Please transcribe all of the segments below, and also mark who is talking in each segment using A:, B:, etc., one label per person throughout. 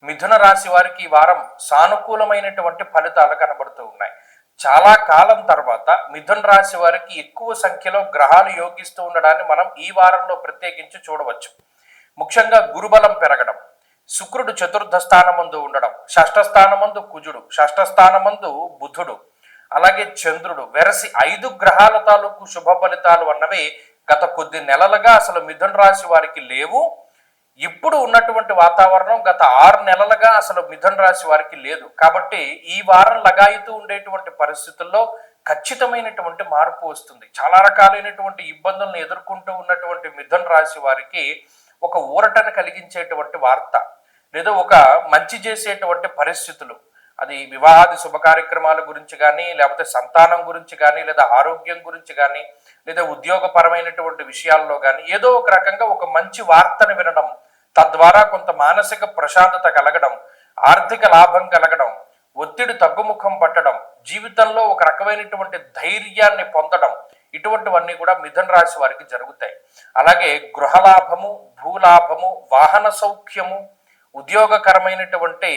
A: మిథున రాశి వారికి ఈ వారం సానుకూలమైనటువంటి ఫలితాలు కనబడుతూ ఉన్నాయి. చాలా కాలం తర్వాత మిథున రాశి వారికి ఎక్కువ సంఖ్యలో గ్రహాలు యోగిస్తూ ఉండడాన్ని మనం ఈ వారంలో ప్రత్యేకించి చూడవచ్చు. ముఖ్యంగా గురుబలం పెరగడం, శుక్రుడు చతుర్థ స్థానమందు ఉండడం, షష్ఠ స్థానమందు కుజుడు, షష్ఠ స్థానమందు బుధుడు, అలాగే చంద్రుడు, వెరసి 5 గ్రహాల తాలూకు శుభ ఫలితాలు అన్నవి గత కొద్ది నెలలుగా అసలు మిథున రాశి వారికి లేవు. ఇప్పుడు ఉన్నటువంటి వాతావరణం గత 6 నెలలుగా అసలు మిథున రాశి వారికి లేదు. కాబట్టి ఈ వారం లగాయితూ ఉండేటువంటి పరిస్థితుల్లో ఖచ్చితమైనటువంటి మార్పు వస్తుంది. చాలా రకాలైనటువంటి ఇబ్బందులను ఎదుర్కొంటూ ఉన్నటువంటి మిథున రాశి వారికి ఒక ఊరటను కలిగించేటువంటి వార్త, లేదా ఒక మంచి చేసేటువంటి పరిస్థితులు, అది వివాహాది శుభ కార్యక్రమాల గురించి కానీ, లేకపోతే సంతానం గురించి కానీ, లేదా ఆరోగ్యం గురించి కానీ, లేదా ఉద్యోగపరమైనటువంటి విషయాల్లో కానీ ఏదో ఒక రకంగా ఒక మంచి వార్తను వినడం, తద్వారా కొంత మానసిక ప్రశాంతత కలగడం, ఆర్థిక లాభం కలగడం, ఒత్తిడి తగ్గుముఖం పట్టడం, జీవితంలో ఒక రకమైనటువంటి ధైర్యాన్ని పొందడం, ఇటువంటివన్నీ కూడా మిథున రాశి వారికి జరుగుతాయి. అలాగే గృహలాభము, భూలాభము, వాహన సౌఖ్యము, ఉద్యోగపరమైనటువంటి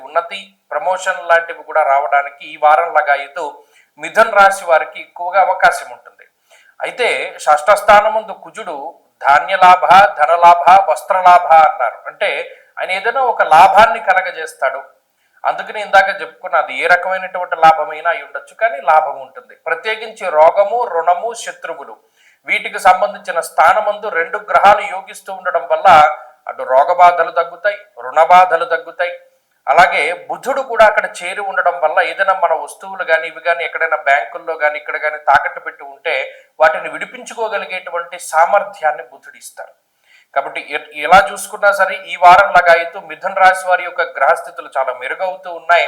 A: ఉన్నతి, ప్రమోషన్ లాంటివి కూడా రావడానికి ఈ వారం లగాయితూ మిథున రాశి వారికి ఎక్కువగా అవకాశం ఉంటుంది. అయితే షష్ఠ స్థానముందు కుజుడు ధాన్యలాభ, ధనలాభ, వస్త్రలాభ అన్నారు. అంటే ఆయన ఏదైనా ఒక లాభాన్ని కలగజేస్తాడు. అందుకని ఇందాక చెప్పుకున్నది ఏ రకమైనటువంటి లాభమైనా అయి ఉండొచ్చు, కానీ లాభం ఉంటుంది. ప్రత్యేకించి రోగము, రుణము, శత్రువులు, వీటికి సంబంధించిన స్థానమందు 2 గ్రహాలు యోగిస్తూ ఉండడం వల్ల అటు రోగబాధలు తగ్గుతాయి, రుణబాధలు తగ్గుతాయి. అలాగే బుధుడు కూడా అక్కడ చేరి ఉండడం వల్ల ఏదైనా మన వస్తువులు కానీ ఇవి కానీ ఎక్కడైనా బ్యాంకుల్లో కానీ ఇక్కడ కానీ తాకట్టు పెట్టి ఉంటే వాటిని విడిపించుకోగలిగేటువంటి సామర్థ్యాన్ని బుధుడు ఇస్తారు. కాబట్టి ఎలా చూసుకున్నా సరే ఈ వారం లగాయితూ మిథున రాశి వారి యొక్క గ్రహస్థితులు చాలా మెరుగవుతూ ఉన్నాయి.